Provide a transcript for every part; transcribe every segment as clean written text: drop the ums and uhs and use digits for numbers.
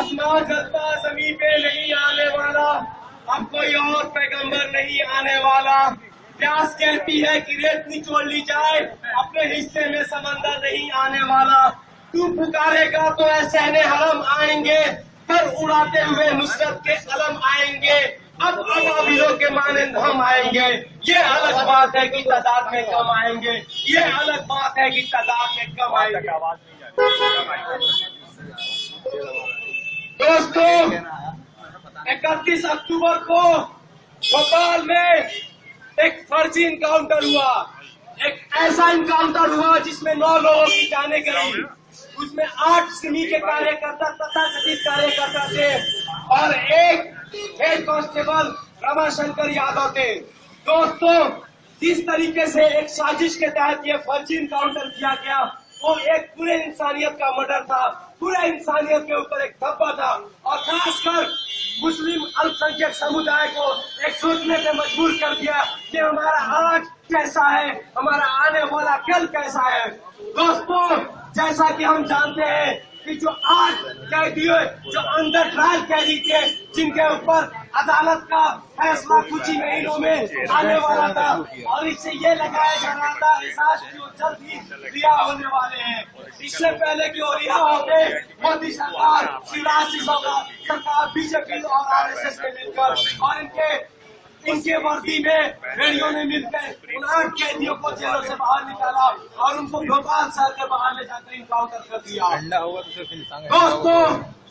आसमां जलता जमीन पे नहीं आने वाला, अब कोई और पैगंबर नहीं आने वाला। प्यास कहती है कि रेत निचोड़ ली जाए, अपने हिस्से में समंदर नहीं आने वाला। तू पुकारेगा तो ऐसे हरम आएंगे, पर उड़ाते हुए नुसरत के अलम आएंगे। अब अबाबिलों के मानंद हम आएंगे। ये अलग बात है कि तादाद में कम आएंगे, ये अलग बात है कि तादाद में कम आएंगे। दोस्तों, 31 अक्टूबर को भोपाल में एक फर्जी इनकाउंटर हुआ। एक ऐसा इनकाउंटर हुआ जिसमें 9 लोगों की जानें गई। उसमें 8 सिमी के कार्यकर्ता तथाकथित कार्यकर्ता थे और एक हेड कांस्टेबल रमाशंकर यादव थे। दोस्तों, जिस तरीके से एक साजिश के तहत ये फर्जी इनकाउंटर किया गया, वो एक पूरे इंसानियत का मर्डर था, पूरे इंसानियत के ऊपर एक धब्बा था और खासकर मुस्लिम अल्पसंख्यक समुदाय को एक सोचने पे मजबूर कर दिया कि हमारा आज कैसा है, हमारा आने वाला कल कैसा है। दोस्तों, जैसा कि हम जानते हैं कि जो आज कैदी जो अंडर ट्रायल कैदी थे, जिनके ऊपर अदालत का फैसला कुछ ही महीनों में आने वाला था और इससे ये लगाया जा रहा था एहसास की वो जल्द ही रिहा होने वाले हैं। इससे पहले कि वो रिहा होते, मोदी सरकार, शिवराज सिंह चौहान सरकार, बीजेपी और आरएसएस ने मिलकर और इनके वर्दी में रेडियो ने मिलकर उन 8 कैदियों को जेलों से बाहर निकाला और उनको भोपाल शहर के बाहर ले जाकर इनकाउंटर कर दिया। दोस्तों,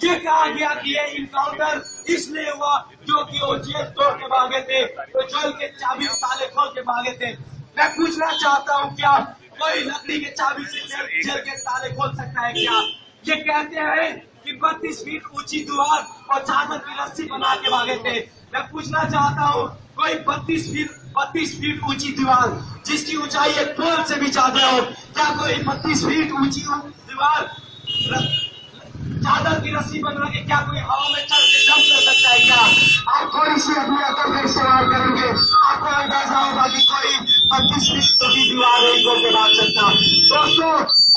ये कहा गया कि ये इनकाउंटर इसलिए हुआ क्योंकि वो जेल तोड़ के भागे थे, तो जेल के चाबी ताले खोल के भागे थे। मैं पूछना चाहता हूँ, क्या कोई लकड़ी के चाबी से जेल के ताले खोल सकता है क्या? ये कहते हैं कि 32 फीट ऊंची दीवार और चादर की रस्सी बना के भागे थे। मैं पूछना चाहता हूँ, कोई 32 फीट ऊंची दीवार जिसकी ऊंचाई एक पोल से भी ज्यादा हो, क्या कोई 32 फीट ऊंची दीवार चादर की रस्सी बना के क्या कोई हवा में चढ़ के जंप कर सकता है क्या? आप थोड़ी सी अपनी अकल का इस्तेमाल करेंगे, आपको अंदाजा होगा कि कोई 32 फीट ऊंची दीवार नहीं तोड़ के भाग सकता। दोस्तों,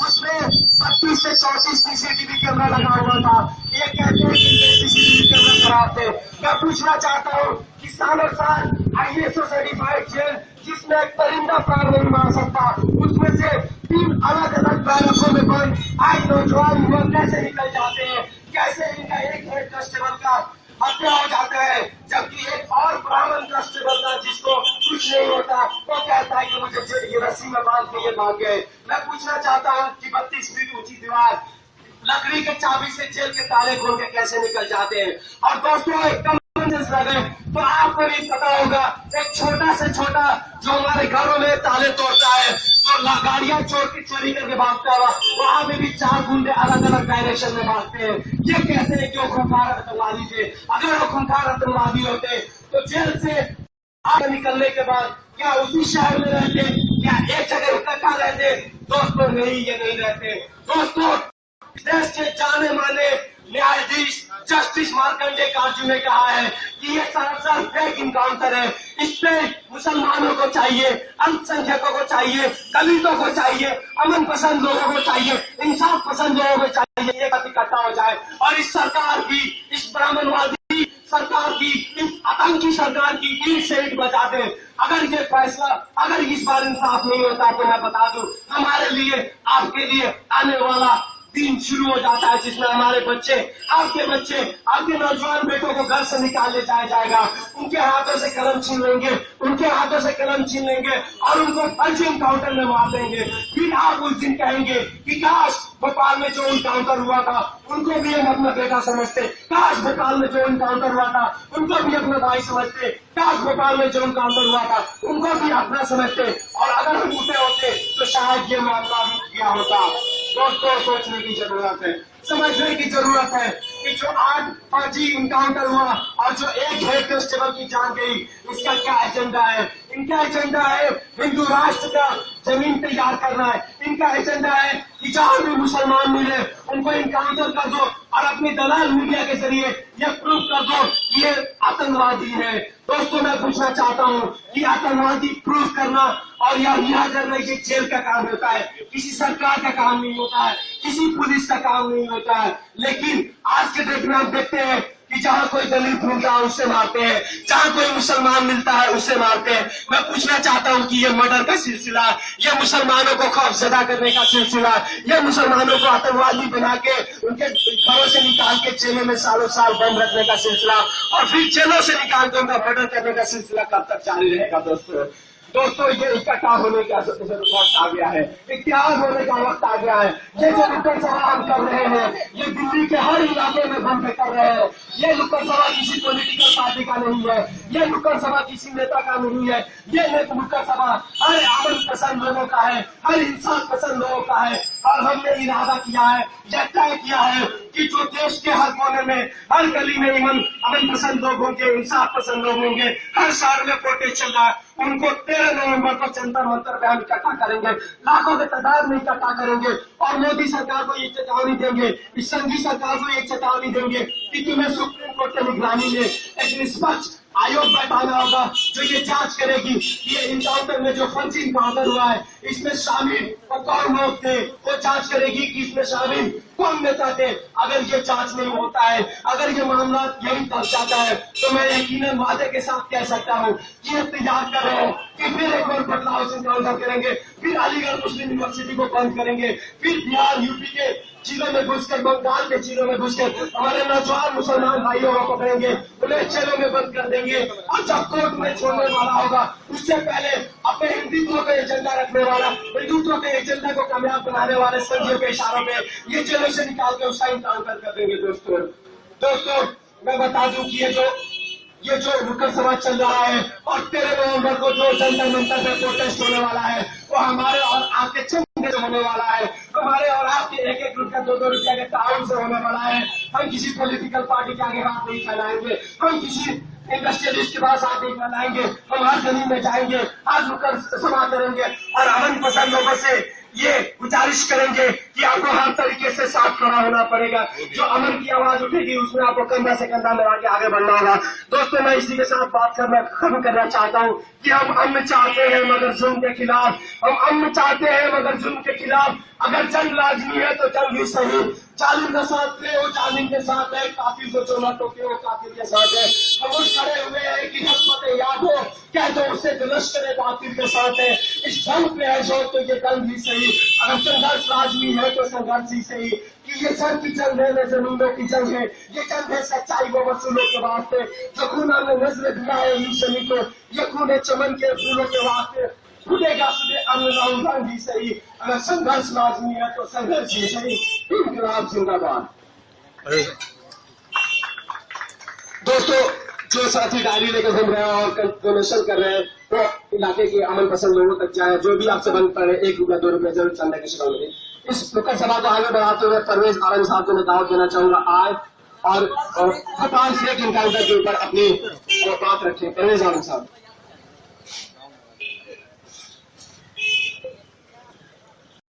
उसमें 32 से 34 सीसीटीवी कैमरा लगा हुआ था। ये कहते हैं कि सीसीटीवी कैमरा खराब थे। मैं पूछना चाहता हूँ कि सालों साल ISO सर्टिफाइड जेल जिसमें एक परिंदा प्राण नहीं मार सकता, उसमें से 3 अलग अलग बैरकों में बंद 8 नौजवान युवक कैसे निकल जाते हैं? कैसे इनका एक हेड कांस्टेबल का हत्या हो जाता है, जबकि एक और ब्राह्मण कांस्टेबल था जिसको कुछ नहीं होता, वो कहता है कि मुझे ये रस्सी में बांध के ये भाग गए। मैं पूछना चाहता हूँ कि 32 फीट ऊंची दीवार लकड़ी के चाबी से जेल के ताले खोल के कैसे निकल जाते हैं? और दोस्तों, एक लगे तो आपको भी पता होगा, एक छोटा से छोटा जो हमारे घरों में ताले तोड़ता है, तो गाड़ियां चोरी करके भागता है, वहां पे भी 4 गुंडे अलग अलग डायरेक्शन में भागते हैं। ये कहते हैं कि वो खूंखार आतंकवादी थे। अगर वो खूंखार आतंकवादी होते तो जेल से आगे निकलने के बाद क्या उसी शहर में रहते, क्या एक जगह इकट्ठा रहते? दोस्तों, नहीं, ये नहीं रहते। दोस्तों, देश के जाने माने न्यायाधीश जस्टिस मार्कंडे काजू ने कहा है कि ये सरासर फेक इनकाउंटर है। इस पे मुसलमानों को चाहिए, अल्पसंख्यकों को चाहिए, दलितों को चाहिए, अमन पसंद लोगों को चाहिए, इंसाफ पसंद लोगों को चाहिए, ये इकट्ठा हो जाए और इस सरकार की, इस ब्राह्मणवादी सरकार की, इस आतंकी सरकार की ईंट से ईंट बचा दे। अगर ये फैसला, अगर इस बार इंसाफ नहीं होता तो मैं बता दूं, हमारे लिए, आपके लिए आने वाला दिन शुरू हो जाता है जिसमें हमारे बच्चे, आपके नौजवान बेटों को घर से निकाल ले जाया जाएगा, उनके हाथों से कलम छीन लेंगे, और उनको फर्जी इनकाउंटर में मार देंगे। फिर आप उस दिन कहेंगे कि काश भोपाल में जो इनकाउंटर हुआ था उनको भी हम अपना बेटा समझते, काश भोपाल में जो इनकाउंटर हुआ था उनको भी अपना भाई समझते, काश भोपाल में जो इनकाउंटर हुआ था उनको भी अपना समझते, और अगर हम उठे होते तो शायद ये मामला भी किया होता। दोस्तों, सोचने की जरूरत है, समझने की जरूरत है कि जो आज फर्जी इनकाउंटर हुआ और जो एक हेड कांस्टेबल की जान गई, इसका क्या एजेंडा है? इनका एजेंडा है हिंदू राष्ट्र का जमीन तैयार करना है। इनका एजेंडा है कि जहां भी मुसलमान मिले उनको इनकाउंटर कर दो और अपनी दलाल मीडिया के जरिए ये प्रूफ कर दो कि ये आतंकवादी है। दोस्तों, मैं पूछना चाहता हूँ कि आतंकवादी प्रूफ करना और या रिहा करना ये जेल का काम होता है, किसी सरकार का काम नहीं होता है, किसी पुलिस का काम नहीं होता है। लेकिन आज के डेट में हम देखते हैं कि जहां कोई दलित मिलता है उससे मारते हैं, जहां कोई मुसलमान मिलता है उससे मारते हैं। मैं पूछना चाहता हूं कि ये मर्डर का सिलसिला, ये मुसलमानों को खौफजदा करने का सिलसिला, ये मुसलमानों को आतंकवादी बना के उनके घरों से निकाल के जेलों में सालों साल बंद रखने का सिलसिला और फिर जेलों से निकाल के उनका मर्डर करने का सिलसिला कब तक जारी रहेगा दोस्तों ये इकट्ठा होने का वक्त आ गया है, इत्याग होने का वक्त आ गया है। ये जो नुक्कड़ सभा हम कर रहे हैं, ये दिल्ली के हर इलाके में घूम के कर रहे हैं। ये नुक्कड़ सभा किसी पॉलिटिकल पार्टी का नहीं है, ये नुक्कड़ सभा किसी नेता का नहीं है, ये नुक्कड़ सभा हर अमन पसंद लोगों का है, हर इंसान पसंद लोगों का है। और हमने इरादा किया है, यह तय किया है कि जो देश के हर कोने में, हर गली में अमन पसंद लोग होंगे, इंसाफ पसंद लोग होंगे, हर शहर में प्रोटेस्ट चल रहा है, उनको 13 नवंबर को जंतर मंतर पे हम इकट्ठा करेंगे, लाखों के तादाद में इकट्ठा करेंगे और मोदी सरकार को ये चेतावनी देंगे, इस संघी सरकार को एक चेतावनी देंगे कि तुम्हें सुप्रीम कोर्ट की निगरानी में एक निष्पक्ष आयोग बैठाना होगा जो ये जांच करेगी कि ये इनकाउंटर में जो फर्जी इनकाउंटर हुआ है इसमें शामिल कौन लोग थे, वो जांच करेगी कि इसमें शामिल कौन नेता थे। अगर ये जांच नहीं होता है, अगर ये मामला यही दर्ज जाता है तो मैं यकीनन वादे के साथ कह सकता हूँ कि ये तैयार कर रहे हैं कि फिर एक बार बदलाव से इनकाउंटर करेंगे, फिर अलीगढ़ मुस्लिम यूनिवर्सिटी को बंद करेंगे, फिर बिहार यूपी के जिलों में घुसकर, बंगाल के जिलों में घुसकर हमारे नौजवान मुसलमान भाइयों को पकड़ेंगे, उन्हें जेलों में बंद कर देंगे और जब कोर्ट में छोड़ने वाला होगा उससे पहले अपने हिंदुत्व का एजेंडा रखने वाला, हिंदुत्व के एजेंडा को कामयाब बनाने वाले संघियों के इशारों में ये जेलों से निकाल के उसका इनकाउंटर कर देंगे। दोस्तों मैं बता दूं कि ये जो नुक्कड़ सभा चल रहा है और 13 नवंबर को जो जंतर मंतर में प्रोटेस्ट होने वाला है वो हमारे और आपके चंदे से होने वाला है, हमारे और आपके एक रुपया 2 रुपया के ताउन से होने वाला है। हम किसी पॉलिटिकल पार्टी के आगे हाथ नहीं फैलाएंगे, हम किसी इंडस्ट्रियलिस्ट के पास हाथ नहीं फैलाएंगे, हम हर गली में जाएंगे, आज नुक्कड़ सभा करेंगे और अमन पसंद लोगों से ये गुजारिश करेंगे कि आपको हर तरीके से साथ खड़ा होना पड़ेगा। जो अमन की आवाज उठेगी उसमें आपको कंधा से कंधा मिला के आगे बढ़ना होगा। दोस्तों मैं इसी के साथ बात खत्म करना चाहता हूँ कि हम अमन चाहते हैं मगर जुल्म के खिलाफ, हम अमन चाहते हैं मगर जुल्म के खिलाफ। अगर जंग लाजमी है तो जंग ही सही, जालिम का साथ थे वो जालिम के साथ है, काफिर को जो न टोके वो काफिर के साथ है। हम उठ खड़े हुए हैं कि हस्मत याद हो क्या तो उससे दुलश करे काफिर के साथ है। इस जंग पे है जो तो ये जंग ही सही, अगर संघर्ष लाजमी है तो संघर्ष ही सही। कि ये सर की जंग है, न जमीनों की जंग है, ये जंग है सच्चाई व वसूलों के वास्ते। जो खून हमने नजर दिया है इन सभी को, ये खून है चमन के फूलों के वास्ते। खुदेगा सुबह अमन ही सही, अगर संघर्ष लाजमी है तो संघर्ष ही सही। इनकलाब जिंदाबाद। दोस्तों जो साथी डायरी लेकर घूम रहे हैं और डोनेशन कर रहे हैं तो इलाके के अमन पसंद लोगों तक जाए, जो भी आपसे बंद पड़े 1 रुपया 2 रुपया जरूर चंदा की शक्ल में। इस नुक्कड़ सभा को आगे बढ़ाते हुए परवेज आलम साहब को मैं दावत देना चाहूंगा आए और भोपाल से इनकाउंटर के ऊपर अपनी बात रखें। परवेज आलम साहब।